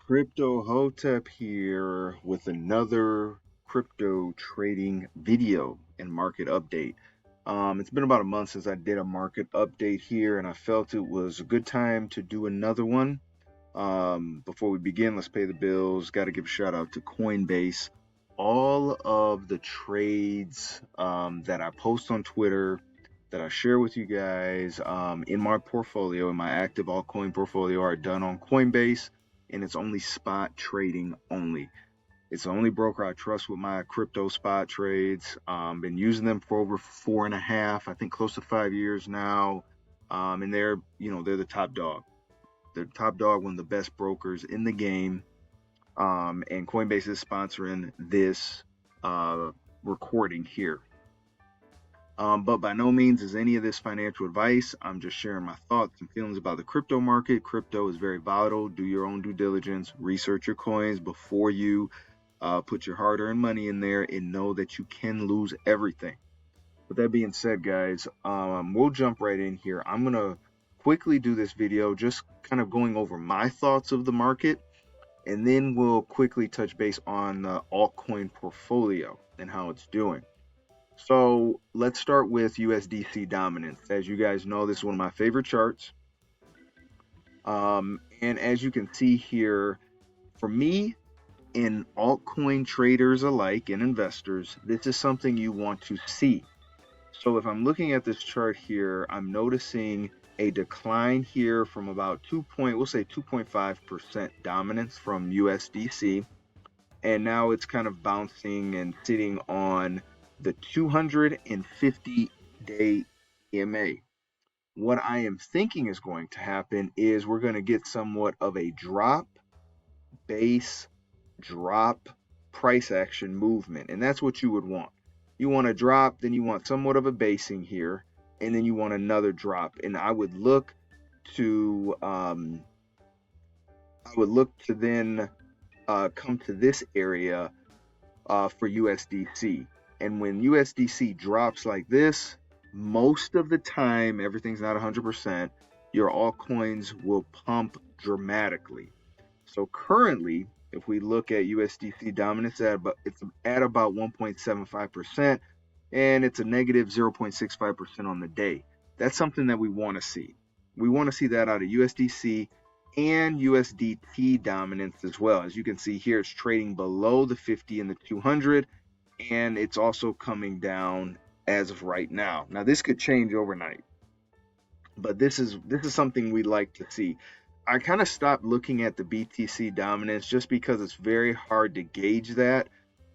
Crypto Hotep here with another crypto trading video and market update. It's been about a month since I did a market update here, and I felt it was a good time to do another one. Before we begin, let's pay the bills. Got to give a shout out to Coinbase. All of the trades that I post on Twitter, that I share with you guys in my portfolio, in my active altcoin portfolio, are done on Coinbase, and it's only spot trading only. It's the only broker I trust with my crypto spot trades. Been using them for over 4.5, I think close to 5 years now. And they're the top dog. They're the top dog, one of the best brokers in the game. And Coinbase is sponsoring this recording here. But by no means is any of this financial advice. I'm just sharing my thoughts and feelings about the crypto market. Crypto is very volatile. Do your own due diligence. Research your coins before you put your hard-earned money in there, and know that you can lose everything. With that being said, guys, we'll jump right in here. I'm going to quickly do this video just kind of going over my thoughts of the market, and then we'll quickly touch base on the altcoin portfolio and how it's doing. So let's start with USDC dominance. As you guys know, this is one of my favorite charts. And as you can see here, for me and altcoin traders alike and investors, this is something you want to see. So if I'm looking at this chart here, I'm noticing a decline here from about 2.5% dominance from USDC. And now it's kind of bouncing and sitting on the 250-day EMA. What I am thinking is going to happen is we're going to get somewhat of a drop, base, drop, price action movement. And that's what you would want. You want a drop, then you want somewhat of a basing here, and then you want another drop. And I would look to then come to this area for USDC. And when USDC drops like this, most of the time, everything's not 100%, your altcoins will pump dramatically. So currently, if we look at USDC dominance, it's at about 1.75%, and it's a negative 0.65% on the day. That's something that we want to see. We want to see that out of USDC and USDT dominance as well. As you can see here, it's trading below the 50 and the 200, and it's also coming down as of right now. Now this could change overnight, but this is something we'd like to see. I kind of stopped looking at the BTC dominance just because it's very hard to gauge that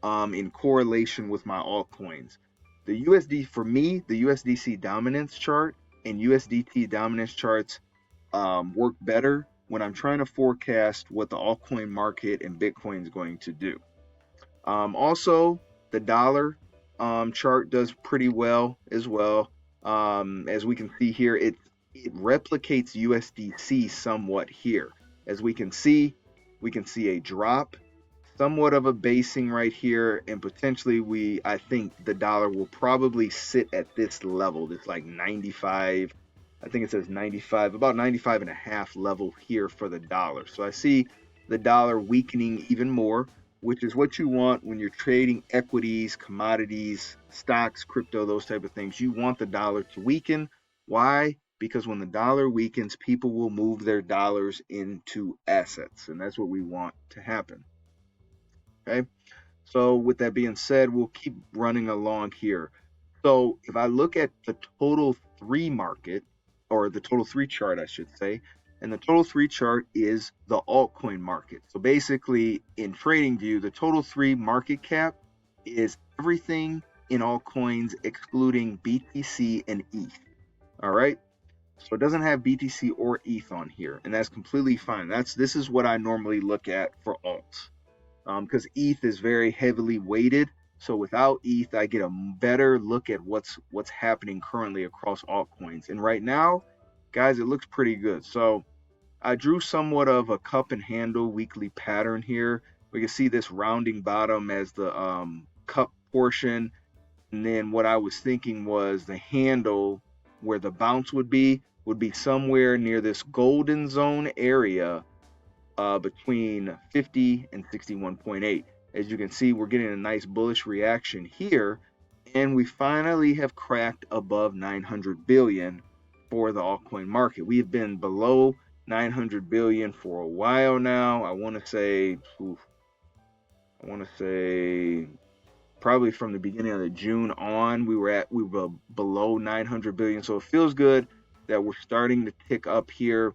in correlation with my altcoins. For me, the USDC dominance chart and USDT dominance charts work better when I'm trying to forecast what the altcoin market and Bitcoin is going to do. Also, the dollar chart does pretty well as well. As we can see here, it replicates USDC somewhat here. As we can see a drop, somewhat of a basing right here, and potentially I think the dollar will probably sit at this level, this like 95, I think it says 95, about 95 and a half level here for the dollar. So I see the dollar weakening even more, which is what you want when you're trading equities, commodities, stocks, crypto, those type of things. You want the dollar to weaken. Why? Because when the dollar weakens, people will move their dollars into assets, and that's what we want to happen. Okay, so with that being said, we'll keep running along here. So if I look at the total 3 market, or the total 3 chart, I should say, and the total 3 chart is the altcoin market. So basically, in TradingView, the total 3 market cap is everything in altcoins excluding BTC and ETH. All right, so it doesn't have BTC or ETH on here, and that's completely fine. This is what I normally look at for alts, because ETH is very heavily weighted. So without ETH, I get a better look at what's happening currently across altcoins. And right now, guys, it looks pretty good. So I drew somewhat of a cup and handle weekly pattern here. We can see this rounding bottom as the cup portion. And then what I was thinking was the handle where the bounce would be somewhere near this golden zone area between 50 and 61.8. As you can see, we're getting a nice bullish reaction here, and we finally have cracked above 900 billion for the altcoin market. We have been below 900 billion for a while now. I want to say probably from the beginning of the June on, we were below 900 billion. So it feels good that we're starting to tick up here.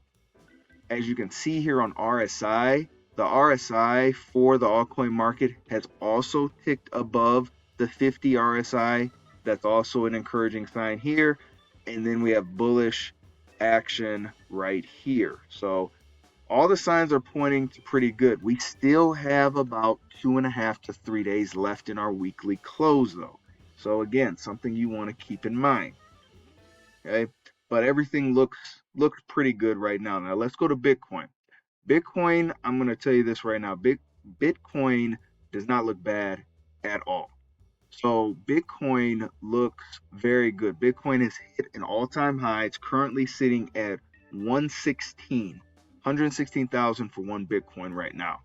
As you can see here on RSI, the RSI for the altcoin market has also ticked above the 50 RSI. That's also an encouraging sign here. And then we have bullish action right here. So all the signs are pointing to pretty good. We still have about 2.5 to 3 days left in our weekly close though. So again, something you want to keep in mind. Okay, but everything looks pretty good right now. Now let's go to Bitcoin. Bitcoin, I'm going to tell you this right now. Bitcoin does not look bad at all. So Bitcoin looks very good. Bitcoin has hit an all-time high. It's currently sitting at 116,000 for one Bitcoin right now.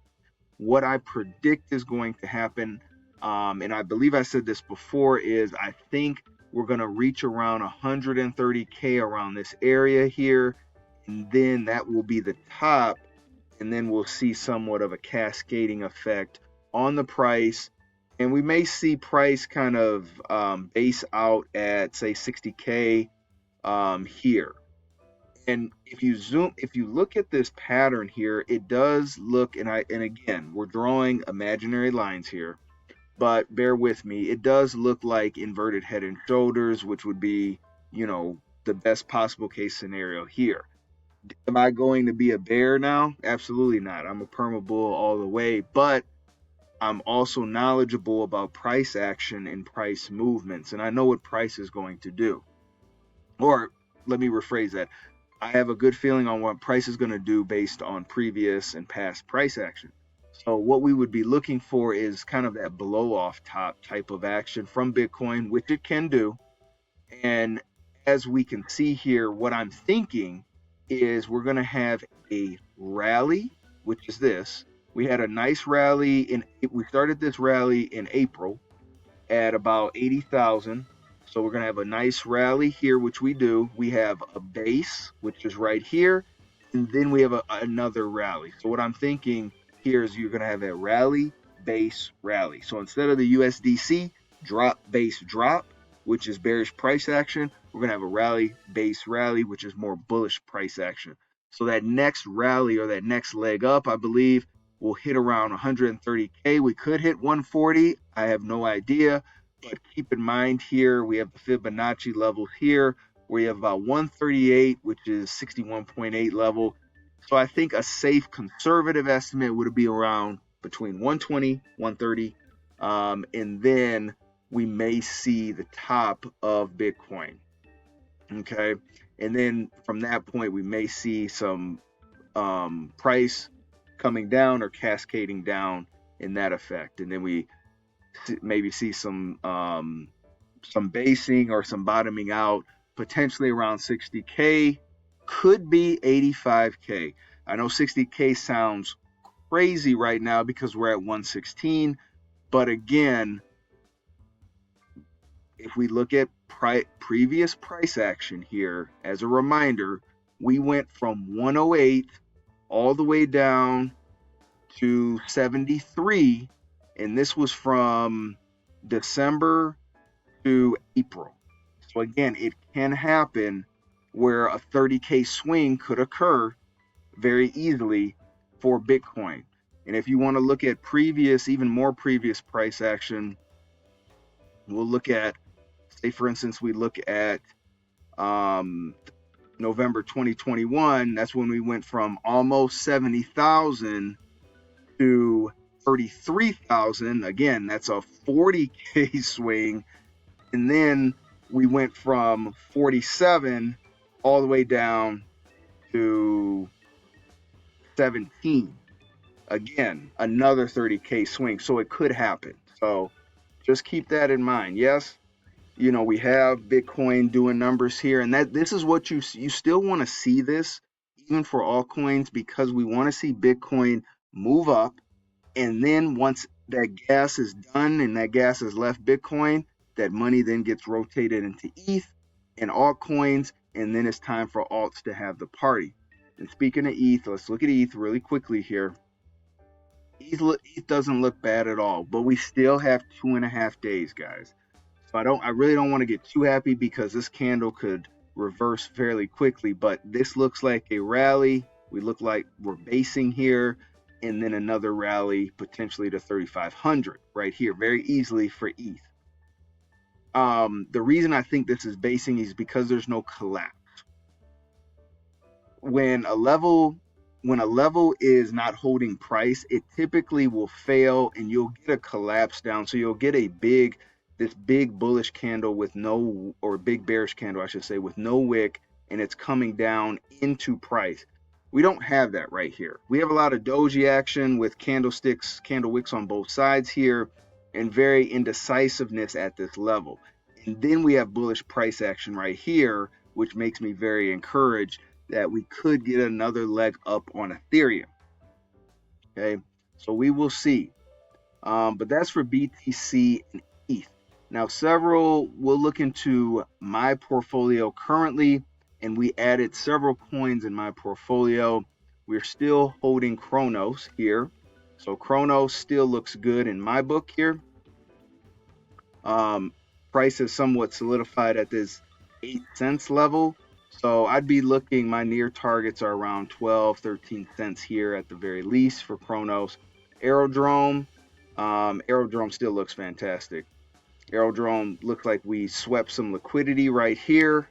What I predict is going to happen, and I believe I said this before, is I think we're going to reach around 130K around this area here, and then that will be the top, and then we'll see somewhat of a cascading effect on the price, and we may see price kind of base out at say 60K here. And if you look at this pattern here, it does look, and again, we're drawing imaginary lines here, but bear with me, it does look like inverted head and shoulders, which would be, the best possible case scenario here. Am I going to be a bear now? Absolutely not. I'm a perma bull all the way, but I'm also knowledgeable about price action and price movements, and I know what price is going to do. Or let me rephrase that. I have a good feeling on what price is going to do based on previous and past price action. So what we would be looking for is kind of that blow off top type of action from Bitcoin, which it can do. And as we can see here, what I'm thinking is we're going to have a rally, which is this. We had a nice rally we started this rally in April at about 80,000. So we're going to have a nice rally here, which we do. We have a base, which is right here, and then we have another rally. So what I'm thinking here is you're going to have a rally, base, rally. So instead of the USDC drop, base, drop, which is bearish price action, we're going to have a rally, base, rally, which is more bullish price action. So that next rally or that next leg up, I believe, will hit around 130K. We could hit 140. I have no idea. But keep in mind here, we have the Fibonacci levels here, where you have about 138, which is 61.8 level. So I think a safe conservative estimate would be around between 120, 130. And then we may see the top of Bitcoin. Okay. And then from that point, we may see some price coming down or cascading down in that effect. And then we maybe see some basing or some bottoming out, potentially around 60K, could be 85K. I know 60K sounds crazy right now because we're at 116, but again, if we look at previous price action here, as a reminder, we went from 108 all the way down to 73, and this was from December to April. So again, it can happen where a 30K swing could occur very easily for Bitcoin. And if you want to look at even more previous price action, we'll look at, say for instance, we look at November 2021. That's when we went from almost 70,000 to 33,000. Again, that's a 40K swing. And then we went from 47 all the way down to 17. Again, another 30K swing. So it could happen. So just keep that in mind. Yes, we have Bitcoin doing numbers here, and this is what you still want to see this, even for altcoins, because we want to see Bitcoin move up. And then once that gas is done and that gas has left Bitcoin, that money then gets rotated into ETH and altcoins, and then it's time for alts to have the party. And speaking of ETH, let's look at ETH really quickly here. ETH doesn't look bad at all, but we still have 2.5 days, guys. So I really don't want to get too happy because this candle could reverse fairly quickly, but this looks like a rally. We look like we're basing here, and then another rally potentially to 3,500 right here, very easily for ETH. The reason I think this is basing is because there's no collapse. When a level is not holding price, it typically will fail and you'll get a collapse down. So you'll get this big bullish candle with no, or big bearish candle, I should say, with no wick, and it's coming down into price. We don't have that right here. We have a lot of doji action with candle wicks on both sides here, and very indecisiveness at this level. And then we have bullish price action right here, which makes me very encouraged that we could get another leg up on Ethereum. Okay, so we will see. But that's for BTC and ETH. Now, we'll look into my portfolio currently, and we added several coins in my portfolio. We're still holding Chronos here. So Chronos still looks good in my book here. Price is somewhat solidified at this 8 cents level. So I'd be looking, my near targets are around 12, 13 cents here at the very least for Chronos. Aerodrome still looks fantastic. Aerodrome looks like we swept some liquidity right here.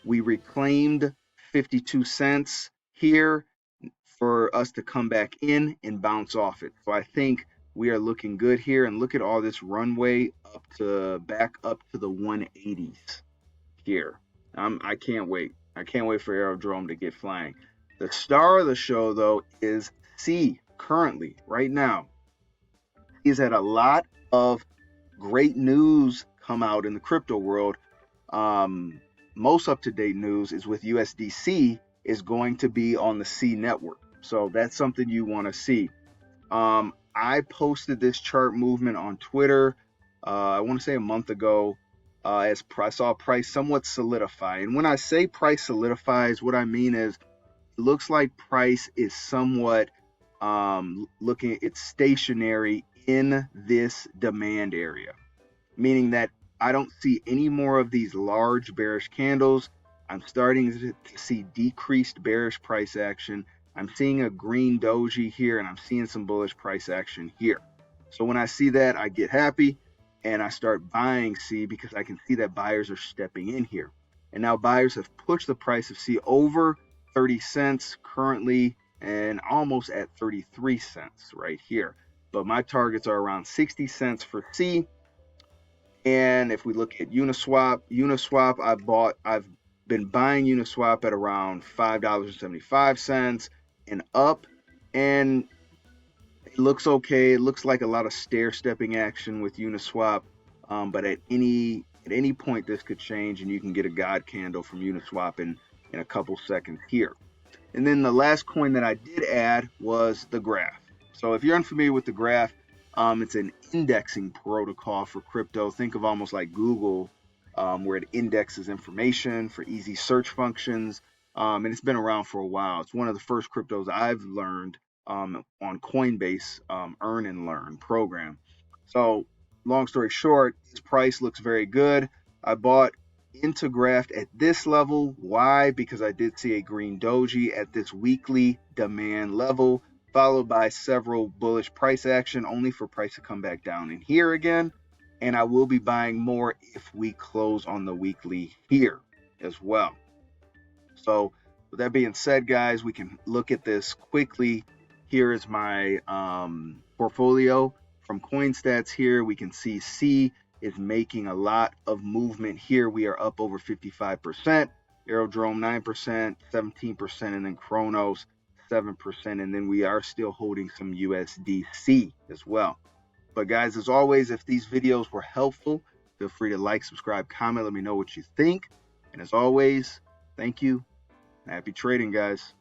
We reclaimed 52 cents here for us to come back in and bounce off it. So I think we are looking good here, and look at all this runway back up to the 180s here. I can't wait. I can't wait for Aerodrome to get flying. The star of the show, though, is C currently, right now. He's had a lot of great news come out in the crypto world. Most up-to-date news is with USDC is going to be on the C network. So that's something you want to see. I posted this chart movement on Twitter, I want to say a month ago, as I saw price somewhat solidify. And when I say price solidifies, what I mean is it looks like price is somewhat it's stationary in this demand area, meaning that I don't see any more of these large bearish candles. I'm starting to see decreased bearish price action. I'm seeing a green doji here, and I'm seeing some bullish price action here. So when I see that, I get happy and I start buying C because I can see that buyers are stepping in here. And now buyers have pushed the price of C over 30 cents currently and almost at 33 cents right here. But my targets are around 60 cents for C. And if we look at Uniswap, I've been buying Uniswap at around $5.75 and up, and it looks okay. It looks like a lot of stair-stepping action with Uniswap, but at any point this could change, and you can get a God candle from Uniswap in a couple seconds here. And then the last coin that I did add was the Graph. So if you're unfamiliar with the Graph, it's an indexing protocol for crypto. Think of almost like Google, where it indexes information for easy search functions. And it's been around for a while. It's one of the first cryptos I've learned on Coinbase Earn and Learn program. So long story short, this price looks very good. I bought into Graph at this level. Why? Because I did see a green doji at this weekly demand level, followed by several bullish price action, only for price to come back down in here again. And I will be buying more if we close on the weekly here as well. So with that being said, guys, we can look at this quickly. Here is my portfolio from CoinStats here. We can see C is making a lot of movement here. We are up over 55%, Aerodrome 9%, 17%, and then Chronos 7%, and then we are still holding some USDC as well. But guys, as always, if these videos were helpful, feel free to like, subscribe, comment, let me know what you think. And as always, thank you. Happy trading, guys.